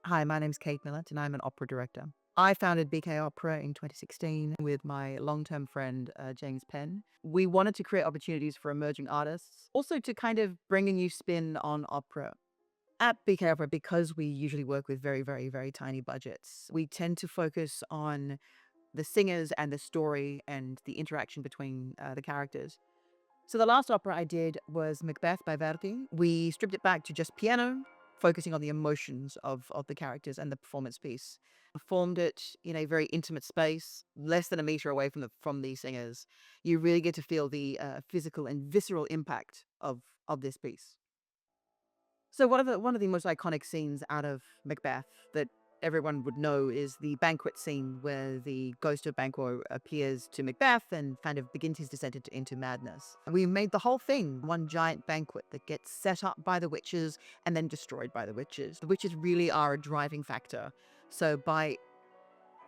Hi, my name's Kate Millett, and I'm an opera director. I founded BK Opera in 2016 with my long-term friend, James Penn. We wanted to create opportunities for emerging artists, also to kind of bring a new spin on opera. At BK Opera, because we usually work with very, very, very tiny budgets, we tend to focus on the singers and the story and the interaction between the characters. So the last opera I did was Macbeth by Verdi. We stripped it back to just piano, focusing on the emotions of the characters and the performance piece. Performed it in a very intimate space, less than a meter away from the singers. You really get to feel the physical and visceral impact of this piece. So one of the most iconic scenes out of Macbeth that everyone would know is the banquet scene where the ghost of Banquo appears to Macbeth and kind of begins his descent into madness. We made the whole thing one giant banquet that gets set up by the witches and then destroyed by the witches. The witches really are a driving factor. So by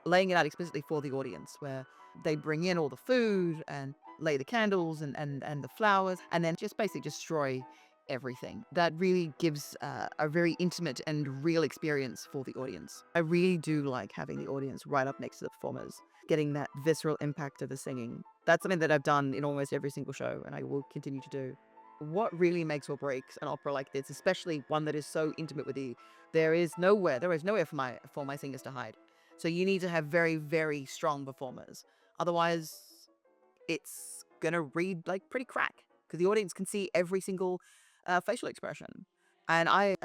laying it out explicitly for the audience, where they bring in all the food and lay the candles and the flowers, and then just basically destroy everything. That really gives a very intimate and real experience for the audience. I really do like having the audience right up next to the performers, getting that visceral impact of the singing. That's something that I've done in almost every single show, and I will continue to do. What really makes or breaks an opera like this, especially one that is so intimate with you, there is nowhere for my singers to hide. So you need to have very, very strong performers. Otherwise, it's gonna read like pretty crack because the audience can see every single facial expression. And I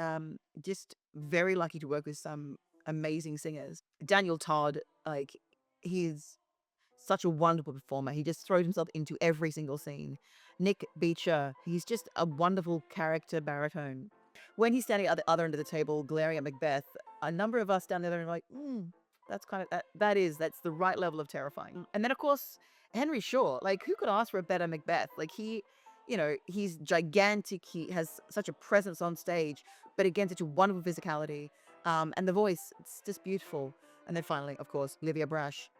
just very lucky to work with some amazing singers. Daniel Todd, like he's such a wonderful performer. He just throws himself into every single scene. Nick Beecher, he's just a wonderful character baritone. When he's standing at the other end of the table, glaring at Macbeth, a number of us down there are like, that's kind of that's the right level of terrifying. And then of course, Henry Shaw, like who could ask for a better Macbeth? Like he's gigantic. He has such a presence on stage, but again, such a wonderful physicality. And the voice, it's just beautiful. And then finally, of course, Livia Brash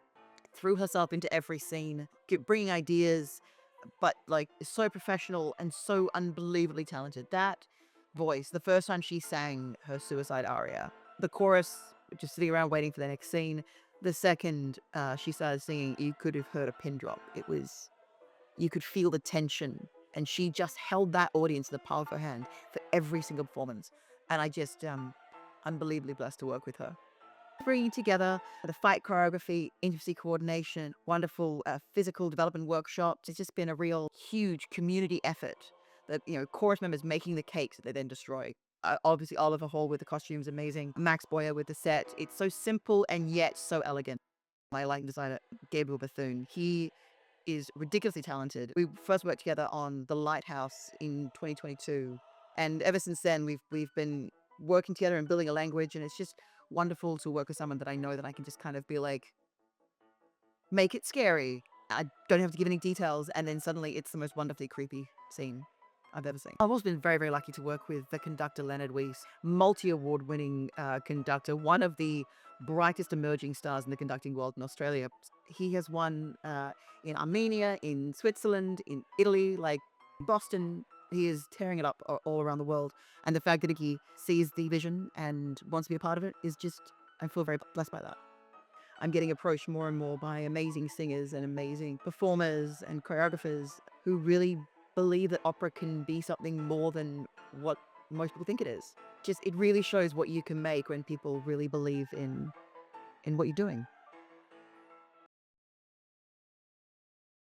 threw herself into every scene, bringing ideas, but like so professional and so unbelievably talented. That voice, the first time she sang her suicide aria, the chorus, just sitting around waiting for the next scene. The second she started singing, you could have heard a pin drop. You could feel the tension. And she just held that audience in the palm of her hand for every single performance. And I just, unbelievably blessed to work with her. Bringing together the fight choreography, intimacy coordination, wonderful physical development workshops. It's just been a real huge community effort that, chorus members making the cakes that they then destroy. Obviously, Oliver Hall with the costumes, amazing. Max Boyer with the set. It's so simple and yet so elegant. My lighting designer, Gabriel Bethune, he is ridiculously talented. We first worked together on The Lighthouse in 2022. And ever since then, we've been working together and building a language. And it's just wonderful to work with someone that I know that I can just kind of be like, make it scary. I don't have to give any details. And then suddenly it's the most wonderfully creepy scene I've ever seen. I've also been very, very lucky to work with the conductor Leonard Weiss, multi-award winning conductor, one of the brightest emerging stars in the conducting world in Australia. He has won in Armenia, in Switzerland, in Italy, like Boston. He is tearing it up all around the world. And the fact that he sees the vision and wants to be a part of it is just, I feel very blessed by that. I'm getting approached more and more by amazing singers and amazing performers and choreographers who really believe that opera can be something more than what most people think it is. Just it really shows what you can make when people really believe in what you're doing.